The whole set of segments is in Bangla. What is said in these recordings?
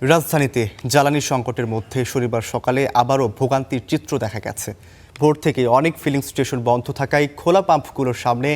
রাজধানীতে জ্বালানি সংকটের মধ্যে শনিবার সকালে আবারও ভোগান্তির চিত্র দেখা গেছে। ভোর থেকে অনেক ফিলিং স্টেশন বন্ধ থাকায় খোলা পাম্পগুলোর সামনে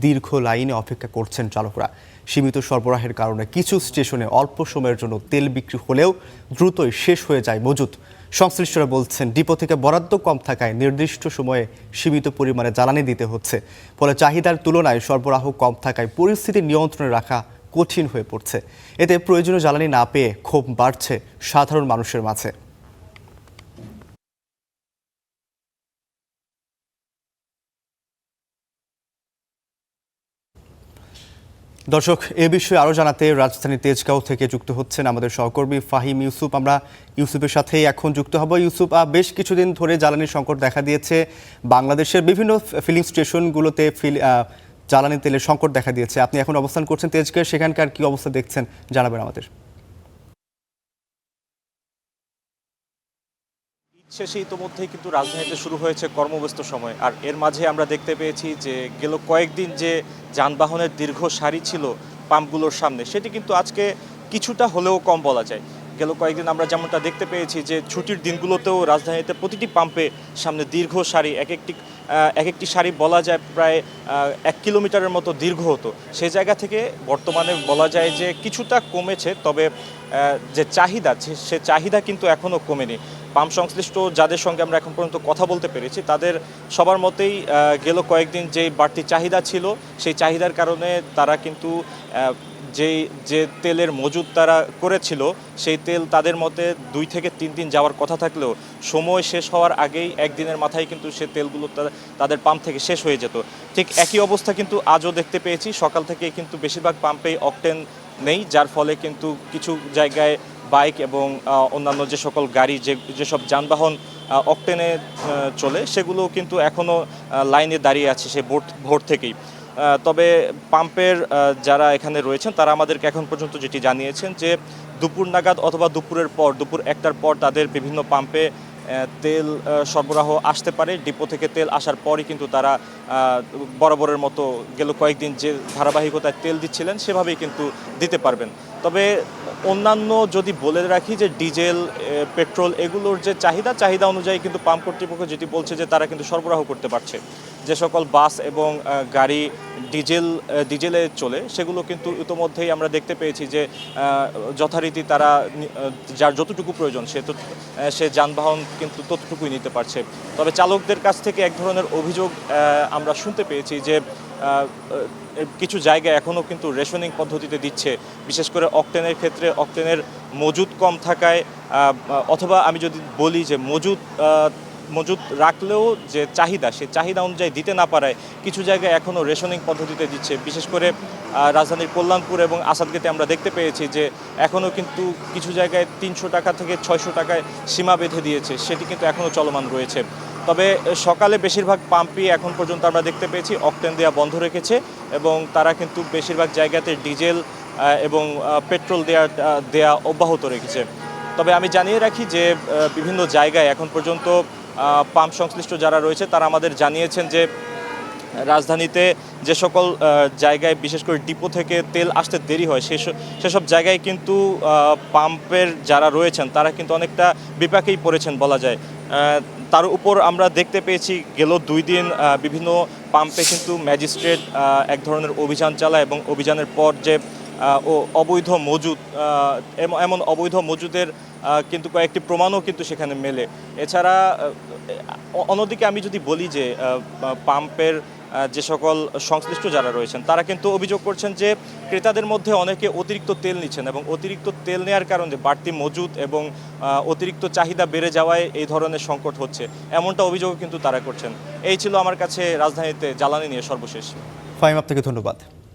দীর্ঘ লাইনে অপেক্ষা করছেন চালকরা। সীমিত সরবরাহের কারণে কিছু স্টেশনে অল্প সময়ের জন্য তেল বিক্রি হলেও দ্রুতই শেষ হয়ে যায় মজুত। সংশ্লিষ্টরা বলছেন, ডিপো থেকে বরাদ্দ কম থাকায় নির্দিষ্ট সময়ে সীমিত পরিমাণে জ্বালানি দিতে হচ্ছে। ফলে চাহিদার তুলনায় সরবরাহ কম থাকায় পরিস্থিতি নিয়ন্ত্রণে রাখা কঠিন হয়ে পড়ছে। এতে প্রয়োজনীয় জ্বালানি না পেয়ে ক্ষোভ বাড়ছে সাধারণ মানুষের মাঝে। দর্শক, এ বিষয়ে আরও জানাতে রাজধানী তেজগাঁও থেকে যুক্ত হচ্ছেন আমাদের সহকর্মী ফাহিম ইউসুফ। আমরা ইউসুফের সাথেই এখন যুক্ত হব। ইউসুফ, বেশ কিছুদিন ধরে জ্বালানির সংকট দেখা দিয়েছে। বাংলাদেশের বিভিন্ন ফিলিং স্টেশনগুলোতে জ্বালানি তেলের সংকট দেখা দিয়েছে। আপনি এখন অবস্থান করছেন তেজগাঁও, সেখানকার কি অবস্থা দেখছেন জানাবেন আমাদের। শেষে ইতোমধ্যেই কিন্তু রাজধানীতে শুরু হয়েছে কর্মব্যস্ত সময়। আর এর মাঝে আমরা দেখতে পেয়েছি যে গেল কয়েকদিন যে যানবাহনের দীর্ঘ সারি ছিল পাম্পগুলোর সামনে, সেটি কিন্তু আজকে কিছুটা হলেও কম বলা যায়। গেল কয়েকদিন আমরা যেমনটা দেখতে পেয়েছি যে ছুটির দিনগুলোতেও রাজধানীতে প্রতিটি পাম্পে সামনে দীর্ঘ সারি, এক একটি সারি বলা যায় প্রায় 1 কিলোমিটারের মতো দীর্ঘ হতো। সেই জায়গা থেকে বর্তমানে বলা যায় যে কিছুটা কমেছে, তবে যে চাহিদা, সে চাহিদা কিন্তু এখনও কমেনি। পাম্প সংশ্লিষ্ট যাদের সঙ্গে আমরা এখন পর্যন্ত কথা বলতে পেরেছি, তাদের সবার মতেই গেল কয়েকদিন যে বাড়তি চাহিদা ছিল, সেই চাহিদার কারণে তারা কিন্তু যে তেলের মজুদ তারা করেছিল, সেই তেল তাদের মতে 2 থেকে 3 দিন যাওয়ার কথা থাকলেও সময় শেষ হওয়ার আগেই একদিনের মাথায় কিন্তু সে তেলগুলো তাদের পাম্প থেকে শেষ হয়ে যেত। ঠিক একই অবস্থা কিন্তু আজও দেখতে পেয়েছি। সকাল থেকে কিন্তু বেশিরভাগ পাম্পেই অকটেন নেই, যার ফলে কিন্তু কিছু জায়গায় বাইক এবং অন্যান্য যে সকল গাড়ি, যেসব যানবাহন অকটেনে চলে, সেগুলো কিন্তু এখনও লাইনে দাঁড়িয়ে আছে সে ভোর থেকেই। তবে পাম্পের যারা এখানে রয়েছেন তারা আমাদেরকে এখন পর্যন্ত যেটি জানিয়েছেন যে দুপুর নাগাদ অথবা দুপুরের পর, দুপুর 1টার পর তাদের বিভিন্ন পাম্পে তেল সরবরাহ আসতে পারে। ডিপো থেকে তেল আসার পরই কিন্তু তারা বরাবরের মতো গেল কয়েকদিন যে ধারাবাহিকতায় তেল দিচ্ছিলেন সেভাবেই কিন্তু দিতে পারবেন। তবে অন্যান্য যদি বলে রাখি যে ডিজেল, পেট্রোল এগুলোর যে চাহিদা অনুযায়ী কিন্তু পাম্প কর্তৃপক্ষ যেটি বলছে যে তারা কিন্তু সরবরাহ করতে পারছে। যে সকল বাস এবং গাড়ি ডিজেলে চলে, সেগুলো কিন্তু ইতোমধ্যেই আমরা দেখতে পেয়েছি যে যথারীতি তারা যার যতটুকু প্রয়োজন সে যানবাহন কিন্তু ততটুকুই নিতে পারছে। তবে চালকদের কাছ থেকে এক ধরনের অভিযোগ আমরা শুনতে পেয়েছি যে কিছু জায়গায় এখনও কিন্তু রেশনিং পদ্ধতিতে দিচ্ছে, বিশেষ করে অকটেনের ক্ষেত্রে অকটেনের মজুদ কম থাকায়, অথবা আমি যদি বলি যে মজুদ রাখলেও যে সে চাহিদা অনুযায়ী দিতে না পারায় কিছু জায়গায় এখনও রেশনিং পদ্ধতিতে দিচ্ছে। বিশেষ করে রাজধানীর কল্যাণপুর এবং আসাদগেটে আমরা দেখতে পেয়েছি যে এখনও কিন্তু কিছু জায়গায় 300 টাকা থেকে 600 টাকায় সীমা বেঁধে দিয়েছে, সেটি কিন্তু এখনও চলমান রয়েছে। তবে সকালে বেশিরভাগ পাম্পই এখন পর্যন্ত আমরা দেখতে পেয়েছি অকটেন দেওয়া বন্ধ রেখেছে, এবং তারা কিন্তু বেশিরভাগ জায়গাতে ডিজেল এবং পেট্রোল দেয়া অব্যাহত রেখেছে। তবে আমি জানিয়ে রাখি যে বিভিন্ন জায়গায় এখন পর্যন্ত পাম্প সংশ্লিষ্ট যারা রয়েছে তারা আমাদের জানিয়েছেন যে রাজধানীতে যে সকল জায়গায় বিশেষ করে ডিপো থেকে তেল আসতে দেরি হয়, সেসব জায়গায় কিন্তু পাম্পের যারা রয়েছেন তারা কিন্তু অনেকটা বিপাকেই পড়েছেন বলা যায়। তার উপর আমরা দেখতে পেয়েছি গেল 2 দিন বিভিন্ন পাম্পে কিন্তু ম্যাজিস্ট্রেট এক ধরনের অভিযান চালায়, এবং অভিযানের পর যে অবৈধ মজুদ, এমন অবৈধ মজুদের কিন্তু কয়েকটি প্রমাণও কিন্তু সেখানে মেলে। এছাড়া অন্যদিকে আমি যদি বলি যে পাম্পের যে সকল সংশ্লিষ্ট যারা রয়েছেন তারা কিন্তু অভিযোগ করছেন যে ক্রেতাদের মধ্যে অনেকে অতিরিক্ত তেল নিচ্ছেন, এবং অতিরিক্ত তেল নেওয়ার কারণে বাড়তি মজুদ এবং অতিরিক্ত চাহিদা বেড়ে যাওয়ায় এই ধরনের সংকট হচ্ছে, এমনটা অভিযোগও কিন্তু তারা করছেন। এই ছিল আমার কাছে রাজধানীতে জ্বালানি নিয়ে সর্বশেষ। ফাহিম, আপনাকে ধন্যবাদ।